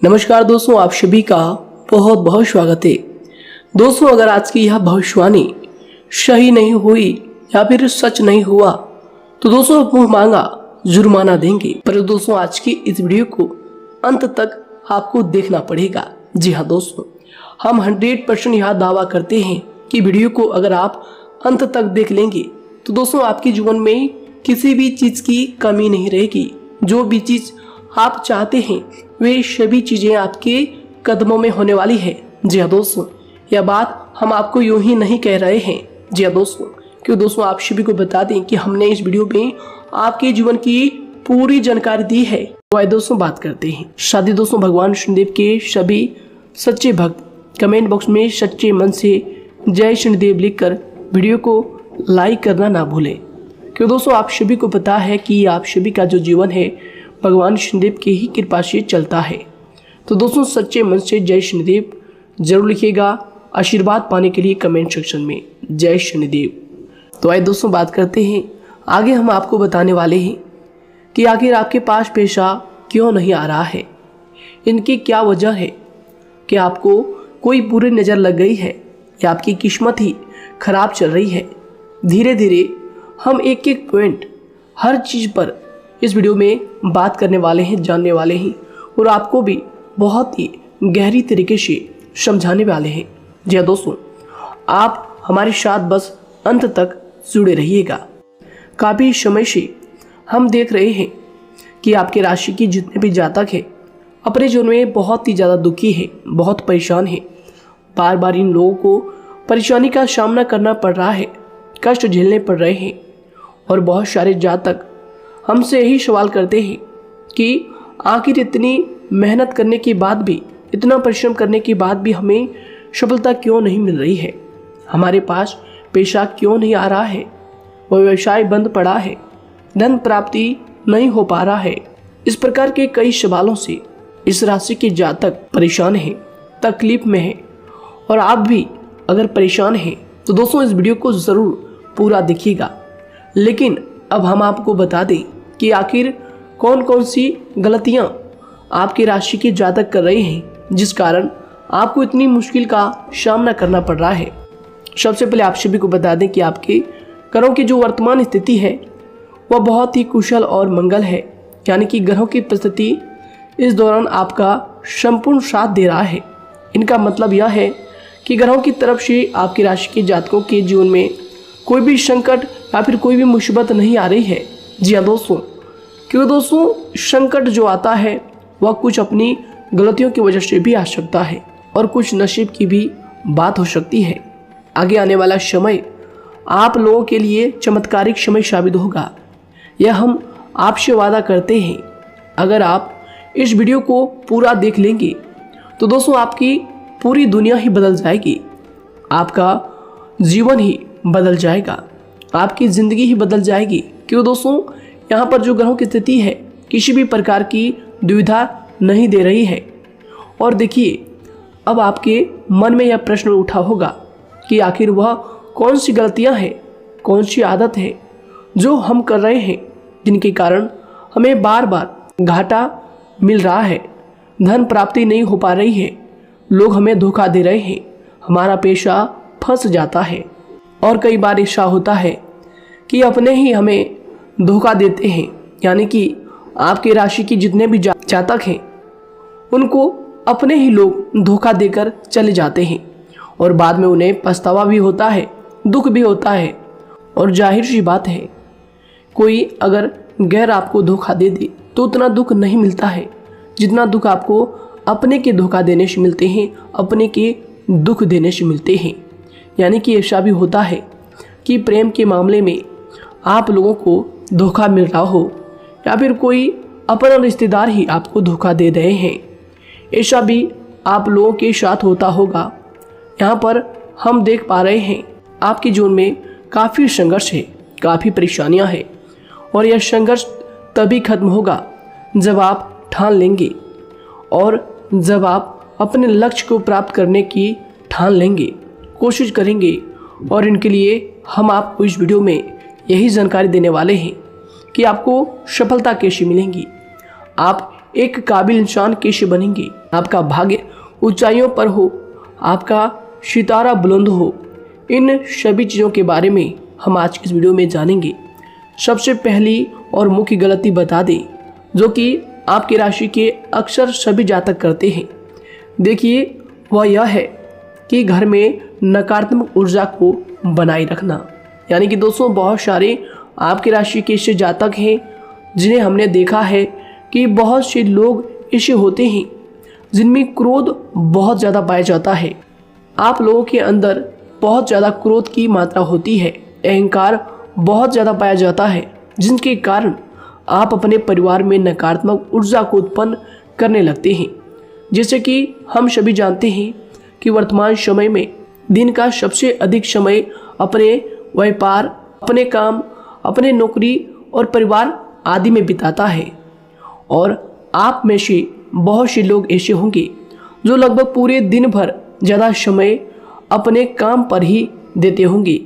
नमस्कार दोस्तों, आप सभी का बहुत बहुत स्वागत है। दोस्तों, अगर आज की यह भविष्यवाणी सही नहीं हुई या फिर सच नहीं हुआ तो दोस्तों मुंह मांगा जुर्माना देंगे। पर दोस्तों, आज की इस वीडियो को अंत तक आपको देखना पड़ेगा। जी हाँ दोस्तों, हम 100% यह दावा करते हैं कि वीडियो को अगर आप अंत तक देख लेंगे तो दोस्तों आपके जीवन में किसी भी चीज़ की कमी नहीं रहेगी। जो भी चीज़ आप चाहते हैं वे सभी चीज़ें आपके कदमों में होने वाली है। जी हाँ दोस्तों, यह बात हम आपको यूं ही नहीं कह रहे हैं। जी हाँ दोस्तों, क्यों दोस्तों आप सभी को बता दें कि हमने इस वीडियो में आपके जीवन की पूरी जानकारी दी है। तो आइए दोस्तों बात करते हैं। शादी दोस्तों, भगवान शनिदेव के सभी सच्चे भक्त कमेंट बॉक्स में सच्चे मन से जय शनिदेव लिखकर वीडियो को लाइक करना ना भूलें। क्यों दोस्तों आप सभी को पता है कि आप सभी का जो जीवन है भगवान शनिदेव की ही कृपा से चलता है। तो दोस्तों सच्चे मन से जय शनिदेव जरूर लिखिएगा आशीर्वाद पाने के लिए कमेंट सेक्शन में जय शनिदेव। तो आइए दोस्तों बात करते हैं। आगे हम आपको बताने वाले हैं कि आखिर आपके पास पैसा क्यों नहीं आ रहा है, इनकी क्या वजह है। कि आपको कोई बुरी नज़र लग गई है या आपकी किस्मत ही खराब चल रही है। धीरे धीरे हम एक एक पॉइंट हर चीज़ पर इस वीडियो में बात करने वाले हैं, जानने वाले हैं और आपको भी बहुत ही गहरी तरीके से समझाने वाले हैं। जी हाँ दोस्तों, आप हमारे साथ बस अंत तक जुड़े रहिएगा। काफ़ी समय से हम देख रहे हैं कि आपके राशि की जितने भी जातक हैं अपने जीवन में बहुत ही ज़्यादा दुखी है, बहुत परेशान है। बार बार इन लोगों को परेशानी का सामना करना पड़ रहा है, कष्ट झेलने पड़ रहे हैं। और बहुत सारे जातक हमसे यही सवाल करते हैं कि आखिर इतनी मेहनत करने के बाद भी, इतना परिश्रम करने के बाद भी हमें सफलता क्यों नहीं मिल रही है, हमारे पास पैसा क्यों नहीं आ रहा है, वह व्यवसाय बंद पड़ा है, धन प्राप्ति नहीं हो पा रहा है। इस प्रकार के कई सवालों से इस राशि के जातक परेशान हैं, तकलीफ में हैं। और आप भी अगर परेशान हैं तो दोस्तों इस वीडियो को ज़रूर पूरा देखिएगा। लेकिन अब हम आपको बता दें कि आखिर कौन कौन सी गलतियां आपकी राशि के जातक कर रहे हैं जिस कारण आपको इतनी मुश्किल का सामना करना पड़ रहा है। सबसे पहले आप सभी को बता दें कि आपके ग्रहों की जो वर्तमान स्थिति है वह बहुत ही कुशल और मंगल है। यानी कि ग्रहों की परिस्थिति इस दौरान आपका संपूर्ण साथ दे रहा है। इनका मतलब यह है कि ग्रहों की तरफ से आपकी राशि के जातकों के जीवन में कोई भी संकट या फिर कोई भी मुसीबत नहीं आ रही है। जी हाँ दोस्तों, क्योंकि दोस्तों संकट जो आता है वह कुछ अपनी गलतियों की वजह से भी आ सकता है और कुछ नसीब की भी बात हो सकती है। आगे आने वाला समय आप लोगों के लिए चमत्कारिक समय साबित होगा, यह हम आपसे वादा करते हैं। अगर आप इस वीडियो को पूरा देख लेंगे तो दोस्तों आपकी पूरी दुनिया ही बदल जाएगी, आपका जीवन ही बदल जाएगा, आपकी ज़िंदगी ही बदल जाएगी। क्यों दोस्तों, यहाँ पर जो ग्रहों की स्थिति है किसी भी प्रकार की दुविधा नहीं दे रही है। और देखिए, अब आपके मन में यह प्रश्न उठा होगा कि आखिर वह कौन सी गलतियाँ हैं, कौन सी आदत है जो हम कर रहे हैं जिनके कारण हमें बार बार घाटा मिल रहा है, धन प्राप्ति नहीं हो पा रही है, लोग हमें धोखा दे रहे हैं, हमारा पैसा फंस जाता है। और कई बार ऐसा होता है कि अपने ही हमें धोखा देते हैं। यानी कि आपके राशि की जितने भी जातक हैं उनको अपने ही लोग धोखा देकर चले जाते हैं और बाद में उन्हें पछतावा भी होता है, दुख भी होता है। और जाहिर सी बात है, कोई अगर गैर आपको धोखा दे दे तो उतना दुख नहीं मिलता है जितना दुख आपको अपने के धोखा देने से मिलते हैं, अपने के दुख देने से मिलते हैं। यानी कि ऐसा भी होता है कि प्रेम के मामले में आप लोगों को धोखा मिल रहा हो या फिर कोई अपना रिश्तेदार ही आपको धोखा दे रहे हैं, ऐसा भी आप लोगों के साथ होता होगा। यहाँ पर हम देख पा रहे हैं आपके जीवन में काफ़ी संघर्ष है, काफ़ी परेशानियाँ हैं और यह संघर्ष तभी खत्म होगा जब आप ठान लेंगे और जब आप अपने लक्ष्य को प्राप्त करने की ठान लेंगे, कोशिश करेंगे। और इनके लिए हम आपको इस वीडियो में यही जानकारी देने वाले हैं कि आपको सफलता कैसे मिलेंगी। आप एक काबिल इंसान कैसे बनेंगे, आपका भाग्य ऊंचाइयों पर हो, आपका सितारा बुलंद हो, इन सभी चीज़ों के बारे में हम आज की इस वीडियो में जानेंगे। सबसे पहली और मुख्य गलती बता दें जो कि आपकी राशि के अक्सर सभी जातक करते हैं। देखिए, वह यह है कि घर में नकारात्मक ऊर्जा को बनाए रखना। यानी कि दोस्तों, बहुत सारे आपकी राशि के ऐसे जातक हैं जिन्हें हमने देखा है कि बहुत से लोग ऐसे होते हैं जिनमें क्रोध बहुत ज़्यादा पाया जाता है। आप लोगों के अंदर बहुत ज़्यादा क्रोध की मात्रा होती है, अहंकार बहुत ज़्यादा पाया जाता है, जिनके कारण आप अपने परिवार में नकारात्मक ऊर्जा को उत्पन्न करने लगते हैं। जैसे कि हम सभी जानते हैं कि वर्तमान समय में दिन का सबसे अधिक समय अपने व्यापार, अपने काम, अपने नौकरी और परिवार आदि में बिताता है। और आप में से बहुत से लोग ऐसे होंगे जो लगभग पूरे दिन भर ज़्यादा समय अपने काम पर ही देते होंगे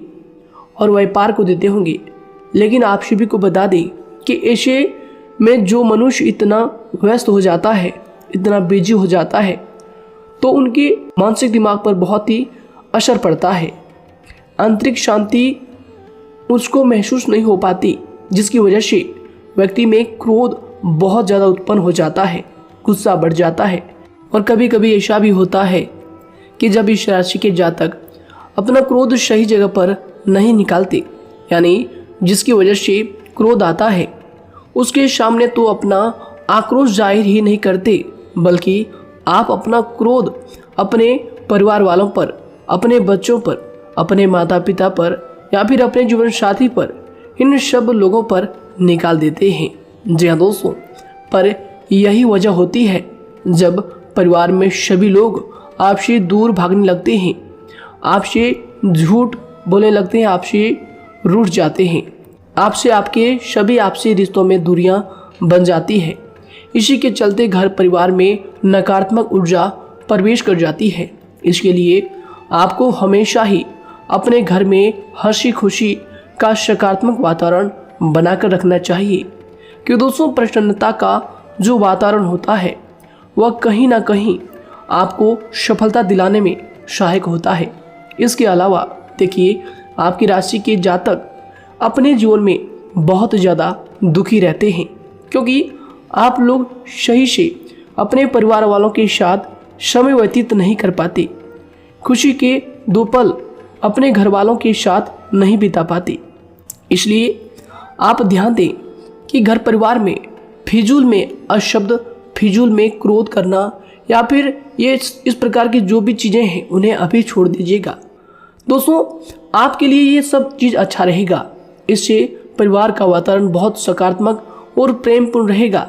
और व्यापार को देते होंगे। लेकिन आप सभी को बता दें कि ऐसे में जो मनुष्य इतना व्यस्त हो जाता है, इतना बिजी हो जाता है, तो उनके मानसिक दिमाग पर बहुत ही असर पड़ता है। आंतरिक शांति उसको महसूस नहीं हो पाती, जिसकी वजह से व्यक्ति में क्रोध बहुत ज़्यादा उत्पन्न हो जाता है, गुस्सा बढ़ जाता है। और कभी कभी ऐसा भी होता है कि जब इस राशि के जातक अपना क्रोध सही जगह पर नहीं निकालते, यानी जिसकी वजह से क्रोध आता है, उसके सामने तो अपना आक्रोश जाहिर ही नहीं करते, बल्कि आप अपना क्रोध अपने परिवार वालों पर, अपने बच्चों पर, अपने माता पिता पर या फिर अपने जीवन साथी पर, इन सब लोगों पर निकाल देते हैं। जी हाँ दोस्तों, पर यही वजह होती है जब परिवार में सभी लोग आपसे दूर भागने लगते हैं, आपसे झूठ बोलने लगते हैं, आपसे रूठ जाते हैं, आपसे आपके सभी आपसी रिश्तों में दूरियां बन जाती है। इसी के चलते घर परिवार में नकारात्मक ऊर्जा प्रवेश कर जाती है। इसके लिए आपको हमेशा ही अपने घर में हंसी खुशी का सकारात्मक वातावरण बनाकर रखना चाहिए। कि दोस्तों, प्रसन्नता का जो वातावरण होता है वह कहीं ना कहीं आपको सफलता दिलाने में सहायक होता है। इसके अलावा देखिए, आपकी राशि के जातक अपने जीवन में बहुत ज़्यादा दुखी रहते हैं, क्योंकि आप लोग सही से अपने परिवार वालों के साथ समय व्यतीत नहीं कर पाते, खुशी के दो पल अपने घर वालों के साथ नहीं बिता पाते। इसलिए आप ध्यान दें कि घर परिवार में फिजूल में अशब्द, फिजूल में क्रोध करना या फिर ये इस प्रकार की जो भी चीज़ें हैं उन्हें अभी छोड़ दीजिएगा। दोस्तों, आपके लिए ये सब चीज़ अच्छा रहेगा। इससे परिवार का वातावरण बहुत सकारात्मक और प्रेमपूर्ण रहेगा।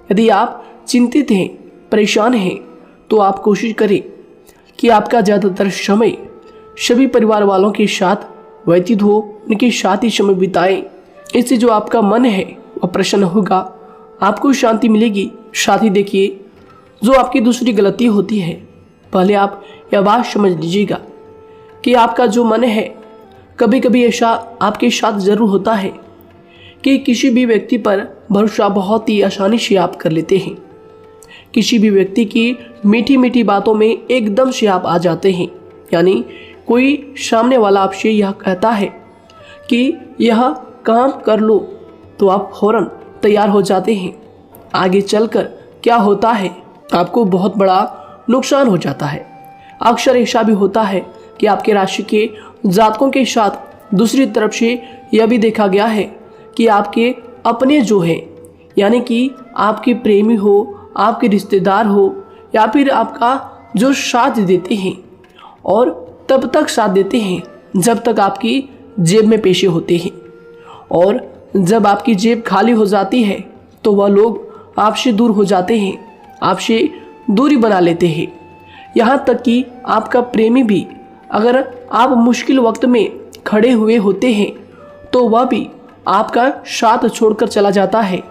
यदि आप चिंतित हैं, परेशान हैं, तो आप कोशिश करें कि आपका ज़्यादातर समय सभी परिवार वालों के साथ व्यतीत हो, उनके साथ ही समय बिताएं। इससे जो आपका मन है वह प्रसन्न होगा, आपको शांति मिलेगी। साथ ही देखिए, जो आपकी दूसरी गलती होती है, पहले आप यह बात समझ लीजिएगा कि आपका जो मन है, कभी कभी ऐसा आपके साथ ज़रूर होता है कि किसी भी व्यक्ति पर भरोसा बहुत ही आसानी से आप कर लेते हैं। किसी भी व्यक्ति की मीठी मीठी बातों में एकदम से आप आ जाते हैं। यानी कोई सामने वाला आपसे यह कहता है कि यह काम कर लो, तो आप फौरन तैयार हो जाते हैं। आगे चलकर क्या होता है, आपको बहुत बड़ा नुकसान हो जाता है। अक्सर ऐसा भी होता है कि आपके राशि के जातकों के साथ दूसरी तरफ से यह भी देखा गया है कि आपके अपने जो हैं, यानी कि आपके प्रेमी हो, आपके रिश्तेदार हो या फिर आपका जो साथ देते हैं, और तब तक साथ देते हैं जब तक आपकी जेब में पैसे होते हैं, और जब आपकी जेब खाली हो जाती है तो वह लोग आपसे दूर हो जाते हैं, आपसे दूरी बना लेते हैं। यहाँ तक कि आपका प्रेमी भी, अगर आप मुश्किल वक्त में खड़े हुए होते हैं तो वह भी आपका साथ छोड़कर चला जाता है।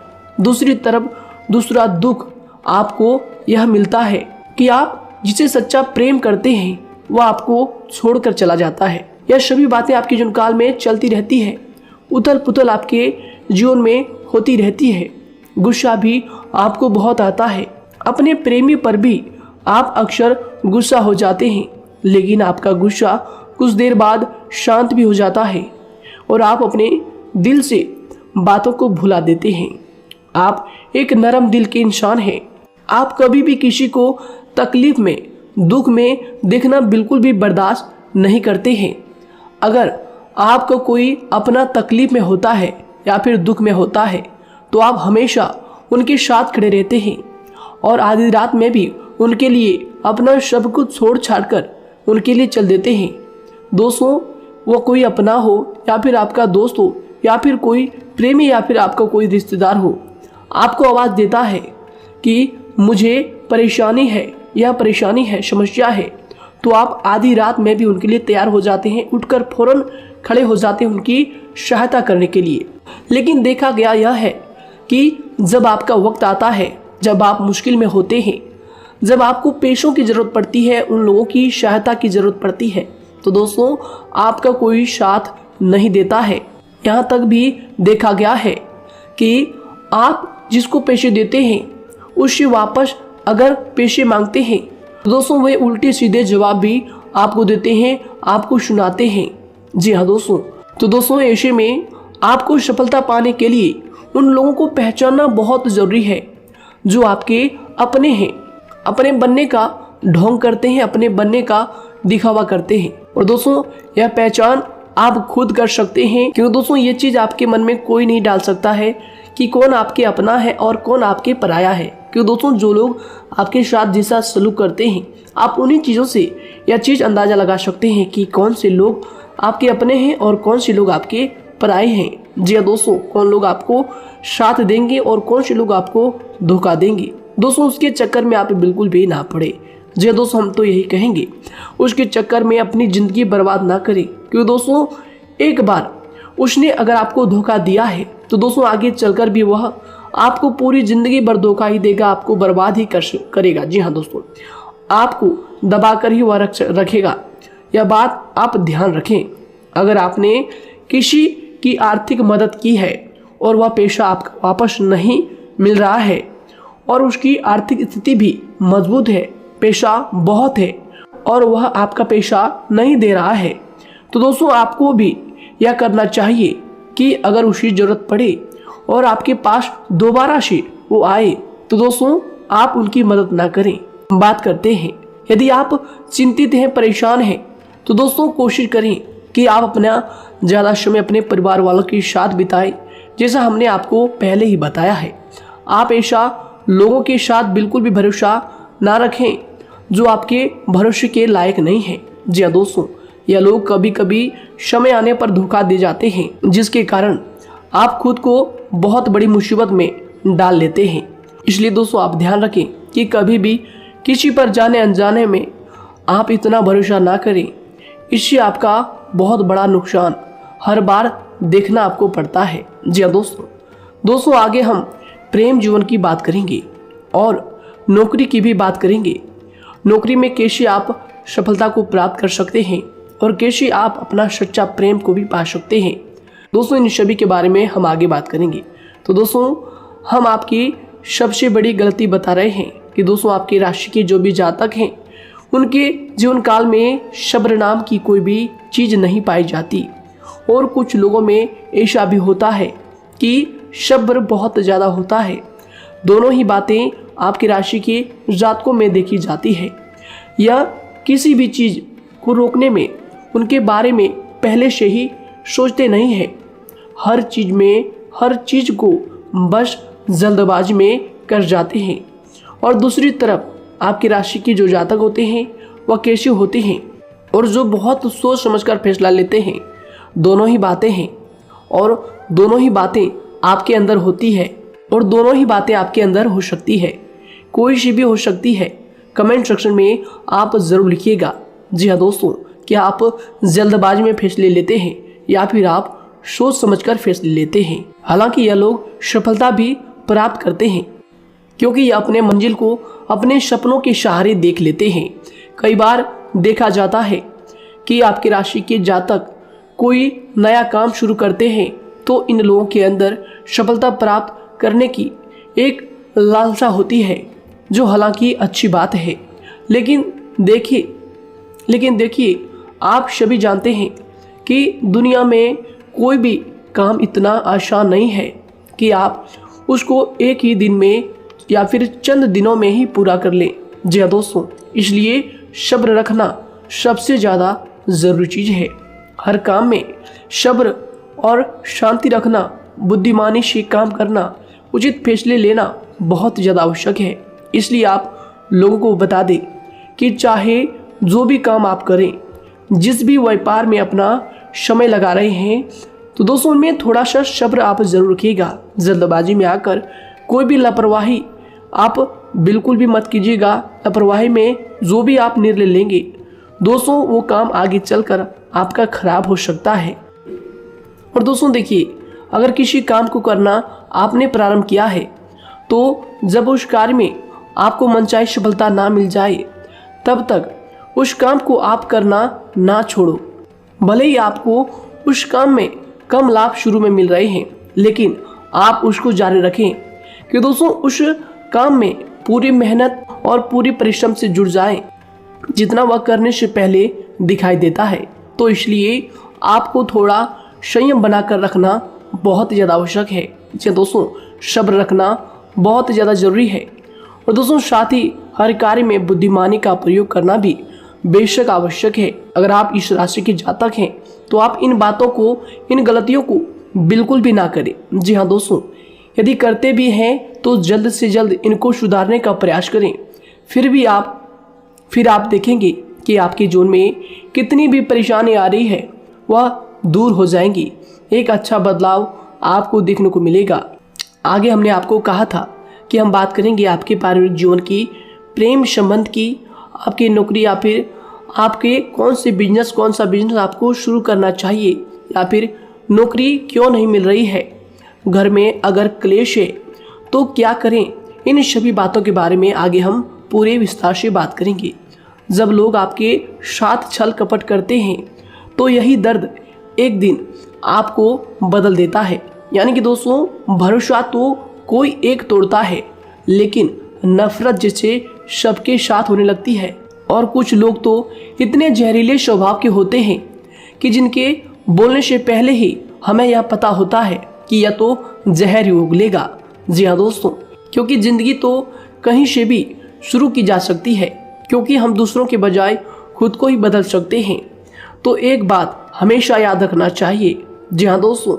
दूसरी तरफ दूसरा दुख आपको यह मिलता है कि आप जिसे सच्चा प्रेम करते हैं वह आपको छोड़कर चला जाता है। यह सभी बातें आपके जीवन काल में चलती रहती है, उथल पुथल आपके जीवन में होती रहती है। गुस्सा भी आपको बहुत आता है। अपने प्रेमी पर भी आप अक्सर गुस्सा हो जाते हैं, लेकिन आपका गुस्सा कुछ देर बाद शांत भी हो जाता है और आप अपने दिल से बातों को भुला देते हैं। आप एक नरम दिल के इंसान हैं। आप कभी भी किसी को तकलीफ में, दुख में देखना बिल्कुल भी बर्दाश्त नहीं करते हैं। अगर आपको कोई अपना तकलीफ में होता है या फिर दुख में होता है तो आप हमेशा उनके साथ खड़े रहते हैं और आधी रात में भी उनके लिए अपना सब कुछ छोड़ छाड़ कर उनके लिए चल देते हैं। दोस्तों, वो कोई अपना हो या फिर आपका दोस्त हो या फिर कोई प्रेमी या फिर आपका कोई रिश्तेदार हो, आपको आवाज़ देता है कि मुझे परेशानी है, यह परेशानी है, समस्या है, तो आप आधी रात में भी उनके लिए तैयार हो जाते हैं, उठकर फौरन खड़े हो जाते हैं उनकी सहायता करने के लिए। लेकिन देखा गया यह है कि जब आपका वक्त आता है, जब आप मुश्किल में होते हैं, जब आपको पैसों की ज़रूरत पड़ती है, उन लोगों की सहायता की ज़रूरत पड़ती है, तो दोस्तों आपका कोई साथ नहीं देता है। यहाँ तक भी देखा गया है कि आप जिसको पैसे देते हैं उससे वापस अगर पैसे मांगते हैं तो दोस्तों वे उल्टे सीधे जवाब भी आपको देते हैं, आपको सुनाते हैं। जी हाँ दोस्तों, तो दोस्तों ऐसे में आपको सफलता पाने के लिए उन लोगों को पहचानना बहुत ज़रूरी है जो आपके अपने हैं, अपने बनने का ढोंग करते हैं, अपने बनने का दिखावा करते हैं। और दोस्तों यह पहचान आप खुद कर सकते हैं, क्योंकि दोस्तों ये चीज़ आपके मन में कोई नहीं डाल सकता है कि कौन आपके अपना है और कौन आपके पराया है। क्योंकि दोस्तों जो लोग आपके साथ जैसा सलूक करते हैं, आप उन्हीं चीज़ों से यह चीज़ अंदाज़ा लगा सकते हैं कि कौन से लोग आपके अपने हैं और कौन से लोग आपके पराए हैं। जी हाँ दोस्तों, कौन लोग आपको साथ देंगे और कौन से लोग आपको धोखा देंगे। दोस्तों उसके चक्कर में आप बिल्कुल भी ना पड़े। जी हाँ दोस्तों, हम तो यही कहेंगे उसके चक्कर में अपनी ज़िंदगी बर्बाद ना करें, क्योंकि दोस्तों एक बार उसने अगर आपको धोखा दिया है तो दोस्तों आगे चलकर भी वह आपको पूरी ज़िंदगी भर धोखा ही देगा, आपको बर्बाद ही करेगा। जी हाँ दोस्तों, आपको दबा कर ही वह रखेगा। यह बात आप ध्यान रखें। अगर आपने किसी की आर्थिक मदद की है और वह पैसा आपको वापस नहीं मिल रहा है और उसकी आर्थिक स्थिति भी मजबूत है, पैसा बहुत है और वह आपका पैसा नहीं दे रहा है, तो दोस्तों आपको भी यह करना चाहिए कि अगर उसकी ज़रूरत पड़े और आपके पास दोबारा से वो आए तो दोस्तों आप उनकी मदद ना करें। बात करते हैं, यदि आप चिंतित हैं, परेशान हैं, तो दोस्तों कोशिश करें कि आप अपना ज़्यादा समय अपने परिवार वालों के साथ बिताएं, जैसा हमने आपको पहले ही बताया है। आप ऐसा लोगों के साथ बिल्कुल भी भरोसा ना रखें जो आपके भरोसे के लायक नहीं है। जी हाँ दोस्तों, यह लोग कभी कभी समय आने पर धोखा दे जाते हैं, जिसके कारण आप खुद को बहुत बड़ी मुसीबत में डाल लेते हैं। इसलिए दोस्तों आप ध्यान रखें कि कभी भी किसी पर जाने अनजाने में आप इतना भरोसा ना करें, इससे आपका बहुत बड़ा नुकसान हर बार देखना आपको पड़ता है। जी हाँ दोस्तों आगे हम प्रेम जीवन की बात करेंगे और नौकरी की भी बात करेंगे। नौकरी में कैसे आप सफलता को प्राप्त कर सकते हैं और कैसे आप अपना सच्चा प्रेम को भी पा सकते हैं। दोस्तों इन सभी के बारे में हम आगे बात करेंगे। तो दोस्तों हम आपकी सबसे बड़ी गलती बता रहे हैं कि दोस्तों आपकी राशि के जो भी जातक हैं उनके जीवन काल में सब्र नाम की कोई भी चीज़ नहीं पाई जाती, और कुछ लोगों में ऐसा भी होता है कि सब्र बहुत ज़्यादा होता है। दोनों ही बातें आपकी राशि के जातकों में देखी जाती है। या किसी भी चीज़ को रोकने में उनके बारे में पहले से ही सोचते नहीं हैं, हर चीज़ को बस जल्दबाजी में कर जाते हैं। और दूसरी तरफ आपकी राशि के जो जातक होते हैं वह कैसे होते हैं और जो बहुत सोच समझकर फैसला लेते हैं। दोनों ही बातें हैं और दोनों ही बातें आपके अंदर होती है और दोनों ही बातें आपके अंदर हो सकती है, कोई सी भी हो सकती है। कमेंट सेक्शन में आप ज़रूर लिखिएगा। जी हाँ दोस्तों, क्या आप जल्दबाजी में फैसले लेते हैं या फिर आप सोच समझकर फैसले लेते हैं। हालांकि यह लोग सफलता भी प्राप्त करते हैं क्योंकि ये अपने मंजिल को अपने सपनों के सहारे देख लेते हैं। कई बार देखा जाता है कि आपकी राशि के जातक कोई नया काम शुरू करते हैं तो इन लोगों के अंदर सफलता प्राप्त करने की एक लालसा होती है, जो हालांकि अच्छी बात है, लेकिन देखिए आप सभी जानते हैं कि दुनिया में कोई भी काम इतना आसान नहीं है कि आप उसको एक ही दिन में या फिर चंद दिनों में ही पूरा कर लें। जी हाँ दोस्तों, इसलिए सब्र रखना सबसे ज़्यादा ज़रूरी चीज़ है। हर काम में सब्र और शांति रखना, बुद्धिमानी से काम करना, उचित फैसले लेना बहुत ज़्यादा आवश्यक है। इसलिए आप लोगों को बता दें कि चाहे जो भी काम आप करें, जिस भी व्यापार में अपना समय लगा रहे हैं, तो दोस्तों उनमें थोड़ा सा सब्र आप ज़रूर रखिएगा। जल्दबाजी में आकर कोई भी लापरवाही आप बिल्कुल भी मत कीजिएगा। लापरवाही में जो भी आप निर्णय लेंगे दोस्तों, वो काम आगे चलकर आपका खराब हो सकता है। और दोस्तों देखिए, अगर किसी काम को करना आपने प्रारंभ किया है, तो जब उस कार्य में आपको मनचाही सफलता ना मिल जाए, तब तक उस काम को आप करना ना छोड़ो। भले ही आपको उस काम में कम लाभ शुरू में मिल रहे हैं, लेकिन आप उसको जारी रखें कि दोस्तों उस काम में पूरी मेहनत और पूरी परिश्रम से जुड़ जाए, जितना वह करने से पहले दिखाई देता है। तो इसलिए आपको थोड़ा संयम बनाकर रखना बहुत ज़्यादा आवश्यक है। जी दोस्तों, सब्र रखना बहुत ज़्यादा ज़रूरी है। और दोस्तों साथ ही हर कार्य में बुद्धिमानी का प्रयोग करना भी बेशक आवश्यक है। अगर आप इस राशि के जातक हैं, तो आप इन बातों को, इन गलतियों को बिल्कुल भी ना करें। जी हाँ दोस्तों, यदि करते भी हैं तो जल्द से जल्द इनको सुधारने का प्रयास करें। फिर आप देखेंगे कि आपके जीवन में कितनी भी परेशानी आ रही है, वह दूर हो जाएंगी। एक अच्छा बदलाव आपको देखने को मिलेगा। आगे हमने आपको कहा था कि हम बात करेंगे आपके पारिवारिक जीवन की, प्रेम संबंध की, आपकी नौकरी या फिर आपके कौन सा बिजनेस आपको शुरू करना चाहिए, या फिर नौकरी क्यों नहीं मिल रही है, घर में अगर क्लेश है तो क्या करें। इन सभी बातों के बारे में आगे हम पूरे विस्तार से बात करेंगे। जब लोग आपके साथ छल कपट करते हैं, तो यही दर्द एक दिन आपको बदल देता है। यानी कि दोस्तों, भरोसा तो कोई एक तोड़ता है, लेकिन नफरत जैसे सबके साथ होने लगती है। और कुछ लोग तो इतने जहरीले स्वभाव के होते हैं कि जिनके बोलने से पहले ही हमें यह पता होता है कि यह तो जहर ही उगलेगा। जी हाँ दोस्तों, क्योंकि ज़िंदगी तो कहीं से भी शुरू की जा सकती है, क्योंकि हम दूसरों के बजाय खुद को ही बदल सकते हैं। तो एक बात हमेशा याद रखना चाहिए। जी हाँ दोस्तों,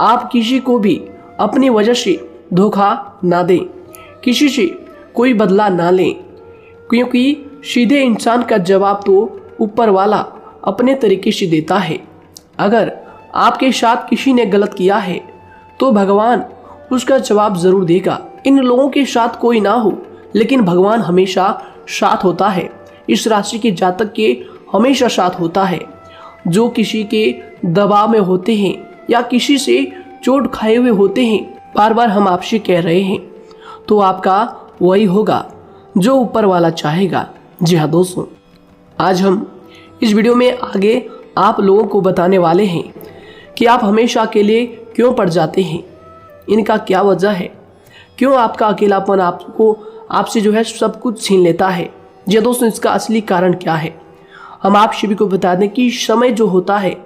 आप किसी को भी अपनी वजह से धोखा ना दें, किसी से कोई बदला ना लें, क्योंकि सीधे इंसान का जवाब तो ऊपर वाला अपने तरीके से देता है। अगर आपके साथ किसी ने गलत किया है, तो भगवान उसका जवाब ज़रूर देगा। इन लोगों के साथ कोई ना हो, लेकिन भगवान हमेशा साथ होता है। इस राशि के जातक के हमेशा साथ होता है। जो किसी के दबाव में होते हैं या किसी से चोट खाए हुए होते हैं, बार बार हम आपसे कह रहे हैं, तो आपका वही होगा जो ऊपर वाला चाहेगा। जी हाँ दोस्तों, आज हम इस वीडियो में आगे आप लोगों को बताने वाले हैं कि आप हमेशा अकेले क्यों पड़ जाते हैं, इनका क्या वजह है, क्यों आपका अकेलापन आपसे जो है सब कुछ छीन लेता है। जी दोस्तों, इसका असली कारण क्या है, हम आप सभी को बता दें कि समय जो होता है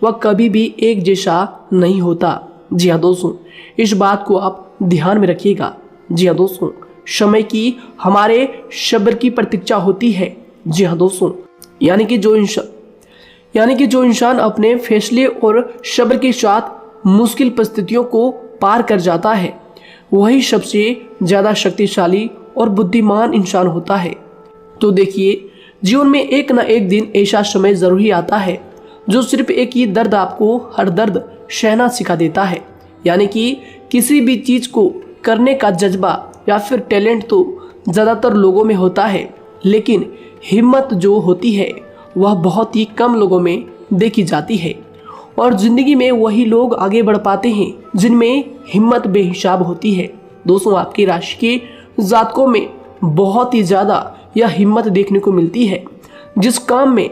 वह कभी भी एक जैसा नहीं होता। जी हाँ दोस्तों, इस बात को आप ध्यान में रखिएगा। जी हाँ दोस्तों, समय की हमारे सब्र की प्रतीक्षा होती है। जी हाँ दोस्तों, यानी कि जो इंसान अपने फैसले और सब्र के साथ मुश्किल परिस्थितियों को पार कर जाता है, वही सबसे ज़्यादा शक्तिशाली और बुद्धिमान इंसान होता है। तो देखिए, जीवन में एक ना एक दिन ऐसा समय ज़रूर ही आता है जो सिर्फ एक ही दर्द आपको हर दर्द सहना सिखा देता है। यानी कि किसी भी चीज़ को करने का जज्बा या फिर टैलेंट तो ज़्यादातर लोगों में होता है, लेकिन हिम्मत जो होती है वह बहुत ही कम लोगों में देखी जाती है। और ज़िंदगी में वही लोग आगे बढ़ पाते हैं जिनमें हिम्मत बेहिसाब होती है। दोस्तों, आपकी राशि के जातकों में बहुत ही ज़्यादा यह हिम्मत देखने को मिलती है। जिस काम में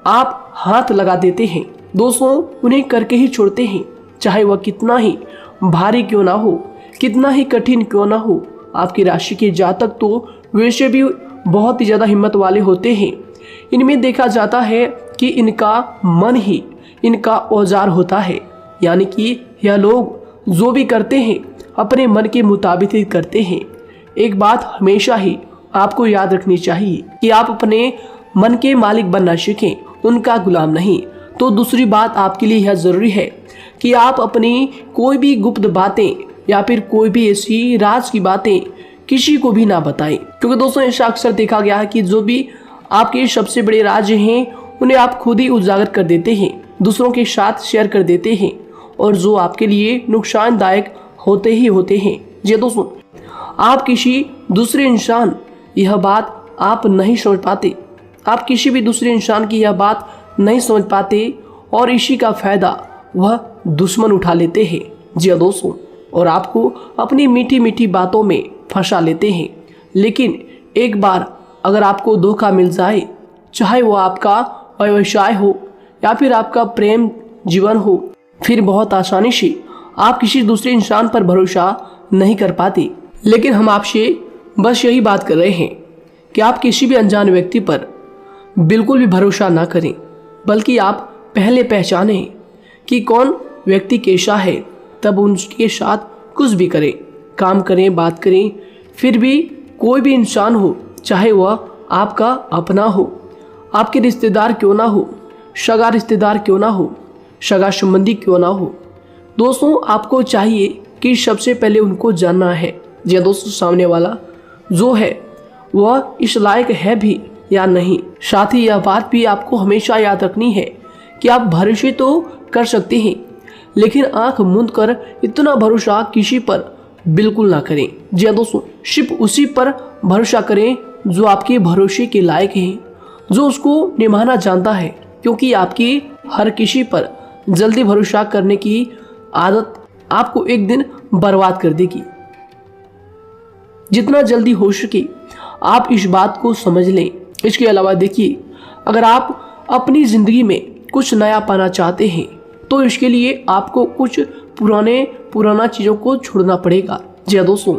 आप हाथ लगा देते हैं दोस्तों, उन्हें करके ही छोड़ते हैं, चाहे वह कितना ही भारी क्यों ना हो, कितना ही कठिन क्यों ना हो, आपकी राशि के जातक तो वैसे भी बहुत ही ज़्यादा हिम्मत वाले होते हैं। इनमें देखा जाता है कि इनका मन ही इनका औजार होता है, यानी कि यह लोग जो भी करते हैं अपने मन के मुताबिक ही करते हैं। एक बात हमेशा ही आपको याद रखनी चाहिए कि आप अपने मन के मालिक बनना सीखें, उनका गुलाम नहीं। तो दूसरी बात आपके लिए यह ज़रूरी है कि आप अपनी कोई भी गुप्त बातें या फिर कोई भी ऐसी राज की बातें किसी को भी ना बताएं, क्योंकि दोस्तों ऐसा अक्सर देखा गया है कि जो भी आपके सबसे बड़े राज हैं उन्हें आप खुद ही उजागर कर देते हैं, दूसरों के साथ शेयर कर देते हैं, और जो आपके लिए नुकसानदायक होते ही होते हैं। जी दोस्तों, आप किसी दूसरे इंसान यह बात आप नहीं समझ पाते, आप किसी भी दूसरे इंसान की यह बात नहीं समझ पाते, और इसी का फायदा वह दुश्मन उठा लेते हैं। जी दोस्तों, और आपको अपनी मीठी मीठी बातों में फंसा लेते हैं। लेकिन एक बार अगर आपको धोखा मिल जाए, चाहे वो आपका व्यवसाय हो या फिर आपका प्रेम जीवन हो, फिर बहुत आसानी से आप किसी दूसरे इंसान पर भरोसा नहीं कर पाते। लेकिन हम आपसे बस यही बात कर रहे हैं कि आप किसी भी अनजान व्यक्ति पर बिल्कुल भी भरोसा ना करें, बल्कि आप पहले पहचानें कि कौन व्यक्ति कैसा है, तब उनके साथ कुछ भी करें, काम करें, बात करें। फिर भी कोई भी इंसान हो, चाहे वह आपका अपना हो, आपके रिश्तेदार क्यों ना हो, सगा रिश्तेदार क्यों ना हो, सगा संबंधी क्यों ना हो, दोस्तों आपको चाहिए कि सबसे पहले उनको जानना है या दोस्तों सामने वाला जो है वह इस लायक है भी या नहीं। साथ ही यह बात भी आपको हमेशा याद रखनी है कि आप भरोसे तो कर सकते हैं, लेकिन आंख मूंद कर इतना भरोसा किसी पर बिल्कुल ना करें। जी दोस्तों, सिर्फ उसी पर भरोसा करें जो आपके भरोसे के लायक है, जो उसको निभाना जानता है, क्योंकि आपकी हर किसी पर जल्दी भरोसा करने की आदत आपको एक दिन बर्बाद कर देगी। जितना जल्दी हो सके आप इस बात को समझ लें। इसके अलावा देखिए, अगर आप अपनी ज़िंदगी में कुछ नया पाना चाहते हैं तो इसके लिए आपको कुछ पुराना चीज़ों को छोड़ना पड़ेगा। जी दोस्तों,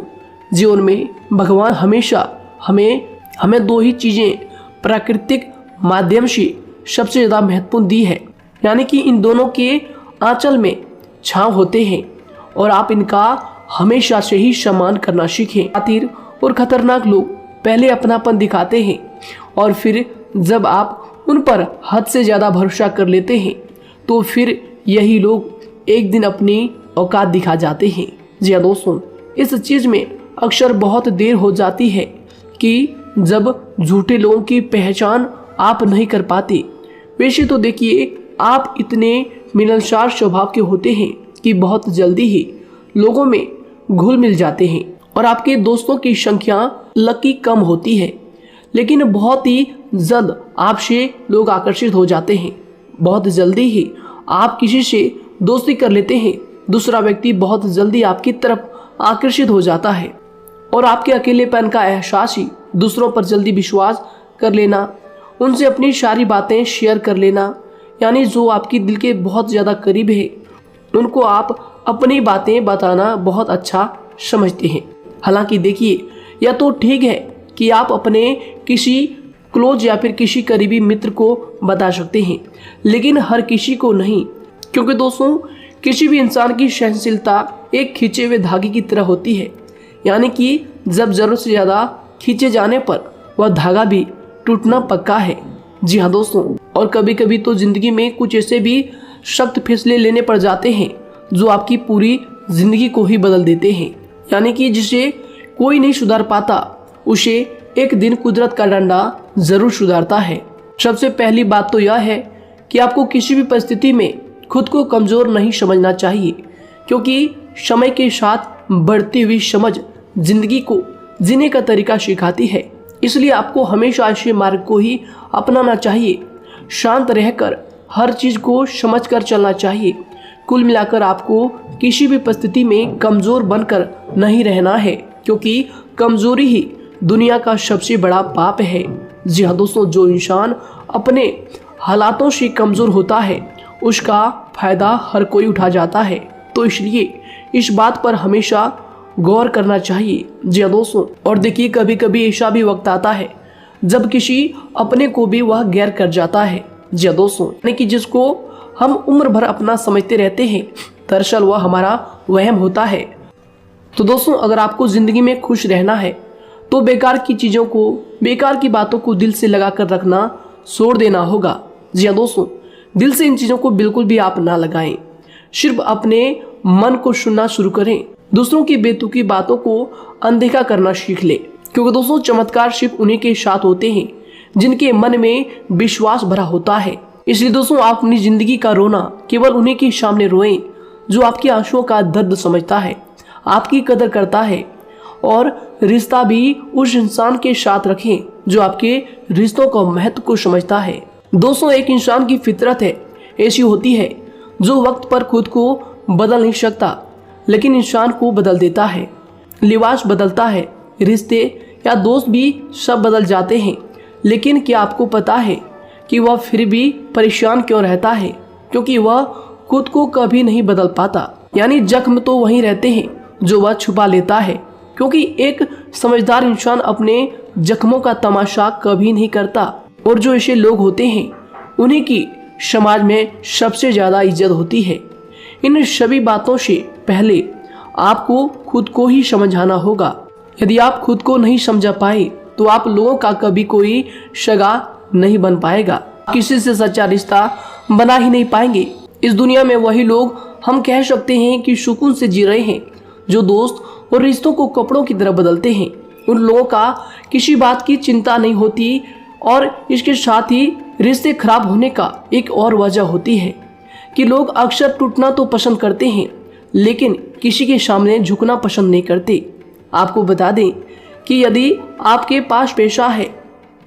जीवन में भगवान हमेशा हमें दो ही चीज़ें प्राकृतिक माध्यम से सबसे ज़्यादा महत्वपूर्ण दी है, यानी कि इन दोनों के आंचल में छांव होते हैं, और आप इनका हमेशा से ही सम्मान करना सीखें। शातिर और खतरनाक लोग पहले अपनापन दिखाते हैं, और फिर जब आप उन पर हद से ज़्यादा भरोसा कर लेते हैं तो फिर यही लोग एक दिन अपनी औकात दिखा जाते हैं। जी हाँ दोस्तों, इस चीज़ में अक्सर बहुत देर हो जाती है कि जब झूठे लोगों की पहचान आप नहीं कर पाते। वैसे तो देखिए, आप इतने मिलनसार स्वभाव के होते हैं कि बहुत जल्दी ही लोगों में घुल मिल जाते हैं, और आपके दोस्तों की संख्या लकी कम होती है, लेकिन बहुत ही जल्द आपसे लोग आकर्षित हो जाते हैं। बहुत जल्दी ही आप किसी से दोस्ती कर लेते हैं, दूसरा व्यक्ति बहुत जल्दी आपकी तरफ आकर्षित हो जाता है, और आपके अकेलेपन का एहसास ही दूसरों पर जल्दी विश्वास कर लेना, उनसे अपनी सारी बातें शेयर कर लेना, यानी जो आपकी दिल के बहुत ज़्यादा करीब है उनको आप अपनी बातें बताना बहुत अच्छा समझते हैं। हालांकि देखिए, यह तो ठीक है कि आप अपने किसी क्लोज या फिर किसी करीबी मित्र को बता सकते हैं, लेकिन हर किसी को नहीं, क्योंकि दोस्तों किसी भी इंसान की सहनशीलता एक खींचे हुए धागे की तरह होती है, यानी कि जब ज़रूरत से ज़्यादा खींचे जाने पर वह धागा भी टूटना पक्का है। जी हाँ दोस्तों, और कभी कभी तो ज़िंदगी में कुछ ऐसे भी सख्त फैसले लेने पड़ जाते हैं जो आपकी पूरी ज़िंदगी को ही बदल देते हैं, यानी कि जिसे कोई नहीं सुधार पाता उसे एक दिन कुदरत का डंडा ज़रूर सुधारता है। सबसे पहली बात तो यह है कि आपको किसी भी परिस्थिति में खुद को कमज़ोर नहीं समझना चाहिए, क्योंकि समय के साथ बढ़ती हुई समझ जिंदगी को जीने का तरीका सिखाती है। इसलिए आपको हमेशा ऐसे मार्ग को ही अपनाना चाहिए, शांत रहकर हर चीज़ को समझकर चलना चाहिए। कुल मिलाकर आपको किसी भी परिस्थिति में कमज़ोर बनकर नहीं रहना है, क्योंकि कमज़ोरी ही दुनिया का सबसे बड़ा पाप है। जी हाँ दोस्तों, जो इंसान अपने हालातों से कमज़ोर होता है उसका फ़ायदा हर कोई उठा जाता है। तो इसलिए इस बात पर हमेशा गौर करना चाहिए। जी हाँ दोस्तों, और देखिए कभी कभी ऐसा भी वक्त आता है जब किसी अपने को भी वह गैर कर जाता है। जी हाँ दोस्तों, यानी कि जिसको हम उम्र भर अपना समझते रहते हैं, दरअसल वह हमारा वहम होता है। तो दोस्तों, अगर आपको जिंदगी में खुश रहना है तो बेकार की चीज़ों को, बेकार की बातों को दिल से लगा कर रखना छोड़ देना होगा। जी हाँ दोस्तों, दिल से इन चीज़ों को बिल्कुल भी आप ना लगाएं। सिर्फ अपने मन को सुनना शुरू करें। दूसरों की बेतुकी बातों को अनदेखा करना सीख ले, क्योंकि दोस्तों चमत्कार सिर्फ उन्हीं के साथ होते हैं जिनके मन में विश्वास भरा होता है। इसलिए दोस्तों, आप अपनी जिंदगी का रोना केवल उन्हीं के सामने रोएं जो आपके आंसुओं का दर्द समझता है, आपकी कदर करता है, और रिश्ता भी उस इंसान के साथ रखें जो आपके रिश्तों का महत्व को समझता है। दोस्तों, एक इंसान की फितरत है, ऐसी होती है जो वक्त पर खुद को बदल नहीं सकता, लेकिन इंसान को बदल देता है। लिबास बदलता है, रिश्ते या दोस्त भी सब बदल जाते हैं, लेकिन क्या आपको पता है कि वह फिर भी परेशान क्यों रहता है? क्योंकि वह खुद को कभी नहीं बदल पाता। यानी जख्म तो वहीं रहते हैं जो वह छुपा लेता है, क्योंकि एक समझदार इंसान अपने जख्मों का तमाशा कभी नहीं करता। और जो ऐसे लोग होते हैं उन्हीं की समाज में सबसे ज्यादा इज्जत होती है। इन सभी बातों से पहले आपको खुद को ही समझाना होगा। यदि आप खुद को नहीं समझा पाए तो आप लोगों का कभी कोई सगा नहीं बन पाएगा, किसी से सच्चा रिश्ता बना ही नहीं पाएंगे। इस दुनिया में वही लोग हम कह सकते हैं कि सुकून से जी रहे हैं जो दोस्त और रिश्तों को कपड़ों की तरह बदलते हैं। उन लोगों का किसी बात की चिंता नहीं होती, और इसके साथ ही रिश्ते खराब होने का एक और वजह होती है कि लोग अक्सर टूटना तो पसंद करते हैं, लेकिन किसी के सामने झुकना पसंद नहीं करते। आपको बता दें कि यदि आपके पास पैसा है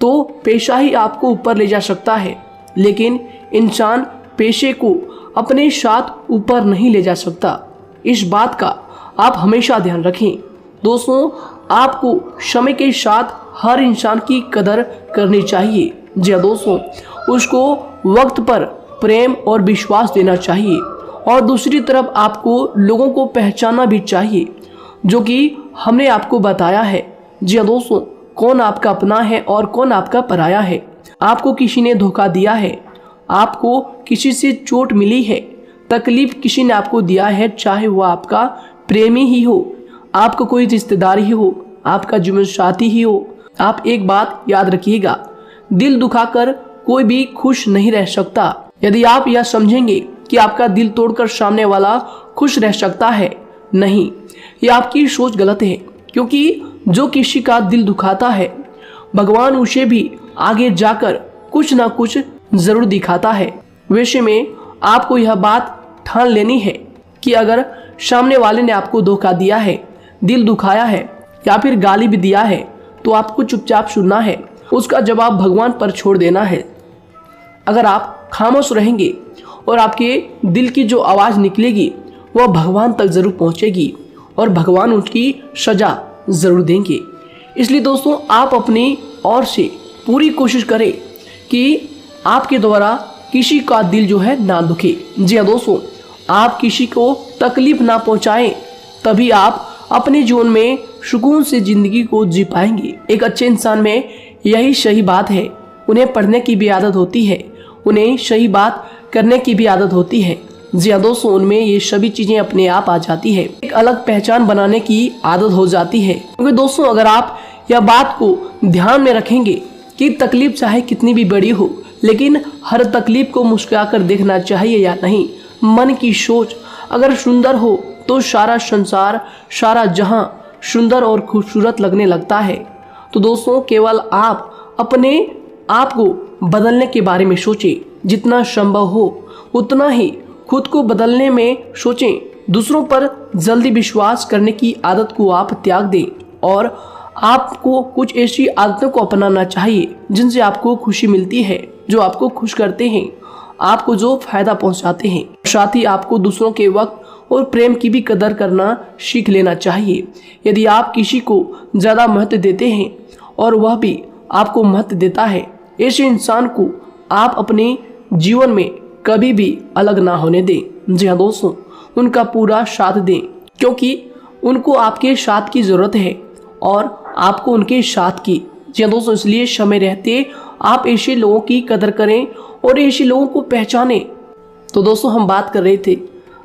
तो पैसा ही आपको ऊपर ले जा सकता है, लेकिन इंसान पैसे को अपने साथ ऊपर नहीं ले जा सकता। इस बात का आप हमेशा ध्यान रखें। दोस्तों, आपको समय के साथ हर इंसान की कदर करनी चाहिए। जी हाँ दोस्तों, उसको वक्त पर प्रेम और विश्वास देना चाहिए, और दूसरी तरफ आपको लोगों को पहचानना भी चाहिए जो कि हमने आपको बताया है। जी हाँ दोस्तों, कौन आपका अपना है और कौन आपका पराया है। आपको किसी ने धोखा दिया है, आपको किसी से चोट मिली है, तकलीफ किसी ने आपको दिया है, चाहे वो आपका प्रेमी ही हो, आपका कोई रिश्तेदार ही हो, आपका जीवन साथी ही हो। आप एक बात याद रखिएगा, दिल दुखाकर कोई भी खुश नहीं रह सकता। यदि आप यह समझेंगे कि आपका दिल तोड़कर सामने वाला खुश रह सकता है, नहीं, यह आपकी सोच गलत है। क्योंकि जो किसी का दिल दुखाता है, भगवान उसे भी आगे जाकर कुछ ना कुछ जरूर दिखाता है। वैसे में आपको यह बात ठान लेनी है कि अगर सामने वाले ने आपको धोखा दिया है, दिल दुखाया है या फिर गाली भी दिया है, तो आपको चुपचाप सुनना है, उसका जवाब भगवान पर छोड़ देना है। अगर आप खामोश रहेंगे और आपके दिल की जो आवाज़ निकलेगी वह भगवान तक जरूर पहुंचेगी, और भगवान उसकी सजा जरूर देंगे। इसलिए दोस्तों, आप अपनी ओर से पूरी कोशिश करें कि आपके द्वारा किसी का दिल जो है ना दुखे। जी हाँ दोस्तों, आप किसी को तकलीफ ना पहुंचाएं, तभी आप अपने जीवन में सुकून से जिंदगी को जी पाएंगे। एक अच्छे इंसान में यही सही बात है। उन्हें पढ़ने की भी आदत होती है, उन्हें सही बात करने की भी आदत होती है। जी हाँ दोस्तों, उनमें ये सभी चीजें अपने आप आ जाती है। एक अलग पहचान बनाने की आदत हो जाती है। क्योंकि दोस्तों, अगर आप यह बात को ध्यान में रखेंगे कि तकलीफ चाहे कितनी भी बड़ी हो, लेकिन हर तकलीफ को मुस्कुराकर देखना चाहिए या नहीं। मन की सोच अगर सुंदर हो तो सारा संसार, सारा जहां सुंदर और खूबसूरत लगने लगता है। तो दोस्तों, केवल आप अपने आप को बदलने के बारे में सोचें, जितना संभव हो उतना ही खुद को बदलने में सोचें। दूसरों पर जल्दी विश्वास करने की आदत को आप त्याग दें, और आपको कुछ ऐसी आदतों को अपनाना चाहिए जिनसे आपको खुशी मिलती है, जो आपको खुश करते हैं, आपको जो फायदा पहुंचाते हैं। साथ ही आपको दूसरों के वक्त और प्रेम की भी कदर करना सीख लेना चाहिए। यदि आप किसी को ज़्यादा महत्व देते हैं और वह भी आपको महत्व देता है, ऐसे इंसान को आप अपने जीवन में कभी भी अलग ना होने दें। जी हाँ दोस्तों, उनका पूरा साथ दें, क्योंकि उनको आपके साथ की ज़रूरत है और आपको उनके साथ की। जी हाँ दोस्तों, इसलिए समय रहते आप ऐसे लोगों की कदर करें और ऐसे लोगों को पहचानें। तो दोस्तों हम बात कर रहे थे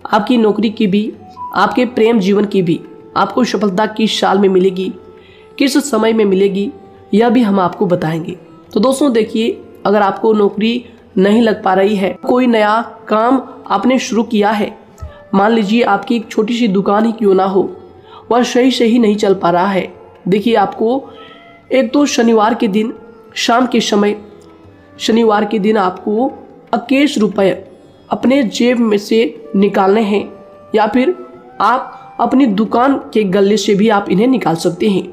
आपकी नौकरी की भी, आपके प्रेम जीवन की भी। आपको सफलता किस साल में मिलेगी, किस समय में मिलेगी, यह भी हम आपको बताएंगे। तो दोस्तों देखिए, अगर आपको नौकरी नहीं लग पा रही है, कोई नया काम आपने शुरू किया है, मान लीजिए आपकी एक छोटी सी दुकान ही क्यों ना हो, वह सही से ही नहीं चल पा रहा है। देखिए आपको एक तो शनिवार के दिन शाम के समय, शनिवार के दिन आपको 21 रुपये अपने जेब में से निकालने हैं, या फिर आप अपनी दुकान के गले से भी आप इन्हें निकाल सकते हैं।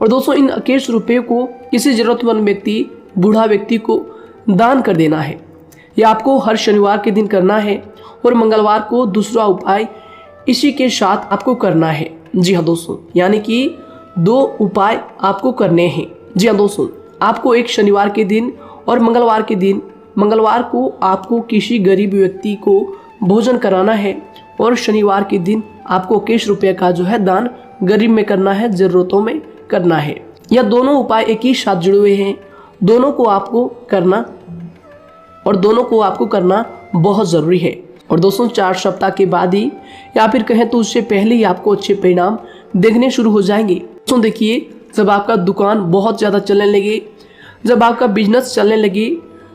और दोस्तों इन 21 रुपये को किसी ज़रूरतमंद व्यक्ति, बूढ़ा व्यक्ति को दान कर देना है। यह आपको हर शनिवार के दिन करना है और मंगलवार को दूसरा उपाय इसी के साथ आपको करना है। जी हाँ दोस्तों, यानी कि 2 उपाय आपको करने हैं। जी हाँ दोस्तों, आपको एक शनिवार के दिन और मंगलवार के दिन, मंगलवार को आपको किसी गरीब व्यक्ति को भोजन कराना है और शनिवार के दिन आपको 21 रुपये का जो है दान गरीब में करना है, ज़रूरतों में करना है। यह दोनों उपाय एक ही साथ जुड़े हुए हैं, दोनों को आपको करना और दोनों को आपको करना बहुत ज़रूरी है। और दोस्तों 4 सप्ताह के बाद ही, या फिर कहें तो उससे पहले ही आपको अच्छे परिणाम देखने शुरू हो जाएंगे। दोस्तों देखिए, जब आपका दुकान बहुत ज़्यादा चलने लगे, जब आपका बिजनेस चलने लगे,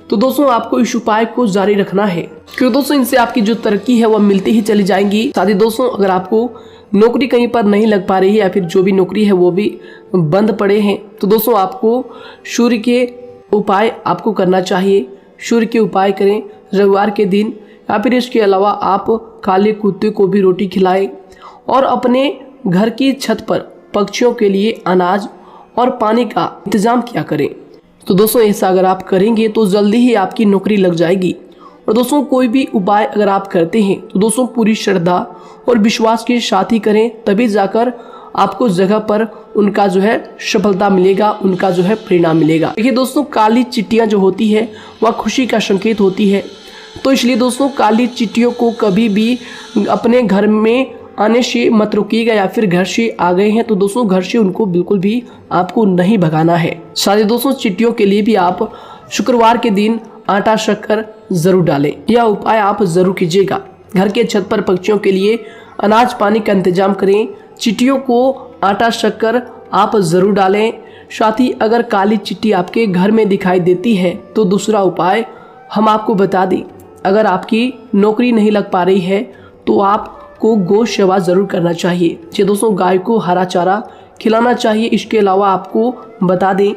तो दोस्तों आपको इस उपाय को जारी रखना है, क्योंकि दोस्तों इनसे आपकी जो तरक्की है वह मिलती ही चली जाएंगी। साथ ही दोस्तों अगर आपको नौकरी कहीं पर नहीं लग पा रही है, या फिर जो भी नौकरी है वो भी बंद पड़े हैं, तो दोस्तों आपको सूर्य के उपाय आपको करना चाहिए। सूर्य के उपाय करें रविवार के दिन, या फिर इसके अलावा आप काले कुत्ते को भी रोटी खिलाएं और अपने घर की छत पर पक्षियों के लिए अनाज और पानी का इंतजाम किया करें। तो दोस्तों ऐसा अगर आप करेंगे तो जल्दी ही आपकी नौकरी लग जाएगी। और दोस्तों कोई भी उपाय अगर आप करते हैं तो दोस्तों पूरी श्रद्धा और विश्वास के साथ ही करें, तभी जाकर आपको जगह पर उनका जो है सफलता मिलेगा, उनका जो है परिणाम मिलेगा। देखिए दोस्तों, काली चिट्टियाँ जो होती है वह खुशी का संकेत होती है, तो इसलिए दोस्तों काली चिट्टियों को कभी भी अपने घर में आने से मत रोकिएगा, या फिर घर से आ गए हैं तो दोस्तों घर से उनको बिल्कुल भी आपको नहीं भगाना है। साथ दोस्तों चिट्टियों के लिए भी आप शुक्रवार के दिन आटा शक्कर जरूर डालें, यह उपाय आप जरूर कीजिएगा। घर के छत पर पक्षियों के लिए अनाज पानी का इंतजाम करें, चिट्टियों को आटा शक्कर आप जरूर डालें। साथ ही अगर काली चिट्टी आपके घर में दिखाई देती है तो दूसरा उपाय हम आपको बता दें, अगर आपकी नौकरी नहीं लग पा रही है तो आपको गौ सेवा जरूर करना चाहिए। जी दोस्तों, गाय को हरा चारा खिलाना चाहिए। इसके अलावा आपको बता दें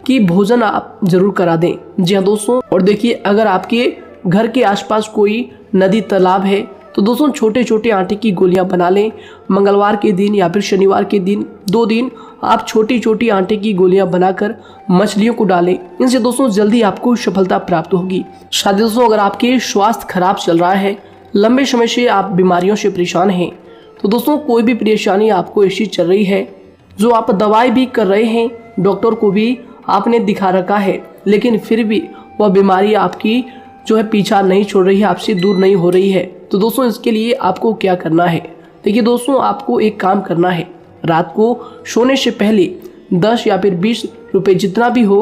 कि भोजन आप जरूर करा दें। जी हाँ दोस्तों, और देखिए अगर आपके घर के आसपास कोई नदी तालाब है तो दोस्तों छोटे छोटे आटे की गोलियां बना लें। मंगलवार के दिन या फिर शनिवार के दिन 2 दिन आप छोटी छोटी आटे की गोलियां बनाकर मछलियों को डालें। इनसे दोस्तों जल्दी आपको सफलता प्राप्त होगी। साथ ही दोस्तों अगर आपके स्वास्थ्य खराब चल रहा है, लंबे समय से आप बीमारियों से परेशान हैं, तो दोस्तों कोई भी परेशानी आपको ऐसी चल रही है जो आप दवाई भी कर रहे हैं, डॉक्टर को भी आपने दिखा रखा है, लेकिन फिर भी वह बीमारी आपकी जो है पीछा नहीं छोड़ रही है, आपसे दूर नहीं हो रही है, तो दोस्तों इसके लिए आपको क्या करना है। देखिए दोस्तों, आपको एक काम करना है, रात को सोने से पहले 10 या फिर 20 रुपए जितना भी हो,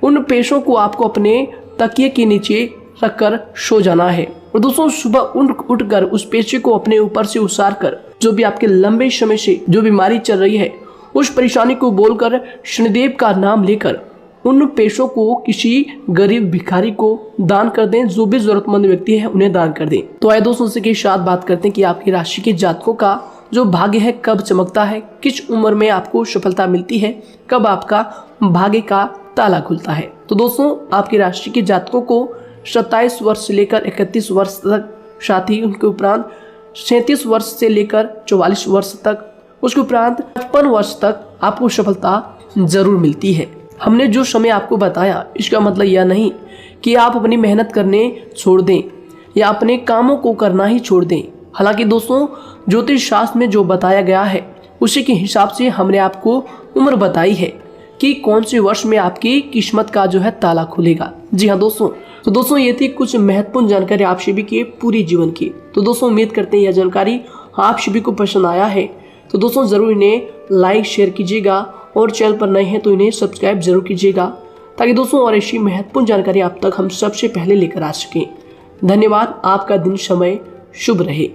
उन पैसों को आपको अपने तकिए के नीचे रखकर सो जाना है। और दोस्तों सुबह उठकर उस पैसे को अपने ऊपर से उतार कर, जो भी आपके लंबे समय से जो बीमारी चल रही है उस परेशानी को बोलकर शनिदेव का नाम लेकर उन पैसों को किसी गरीब भिखारी को दान कर दें। जो भी जरूरतमंद व्यक्ति है उन्हें दान कर दें। तो आइए दोस्तों इसी के साथ बात करते हैं कि आपकी राशि के जातकों का जो भाग्य है कब चमकता है, किस उम्र में आपको सफलता मिलती है, कब आपका भाग्य का ताला खुलता है। तो दोस्तों आपकी राशि के जातकों को 27 वर्ष से लेकर 31 वर्ष तक, साथ ही उनके उपरांत 37 वर्ष से लेकर 44 वर्ष तक, उसके उपरांत 55 वर्ष तक आपको सफलता जरूर मिलती है। हमने जो समय आपको बताया इसका मतलब यह नहीं कि आप अपनी मेहनत करने छोड़ दें या अपने कामों को करना ही छोड़ दें। हालांकि दोस्तों ज्योतिष शास्त्र में जो बताया गया है उसी के हिसाब से हमने आपको उम्र बताई है कि कौन से वर्ष में आपकी किस्मत का जो है ताला खुलेगा। जी हाँ दोस्तों, तो दोस्तों ये थी कुछ महत्वपूर्ण जानकारी आप सभी के पूरी जीवन की। तो दोस्तों उम्मीद करते हैं यह जानकारी आप सभी को पसंद आया है। तो दोस्तों ज़रूर इन्हें लाइक शेयर कीजिएगा और चैनल पर नए हैं तो इन्हें सब्सक्राइब जरूर कीजिएगा, ताकि दोस्तों और ऐसी महत्वपूर्ण जानकारी आप तक हम सबसे पहले लेकर आ सकें। धन्यवाद। आपका दिन समय शुभ रहे।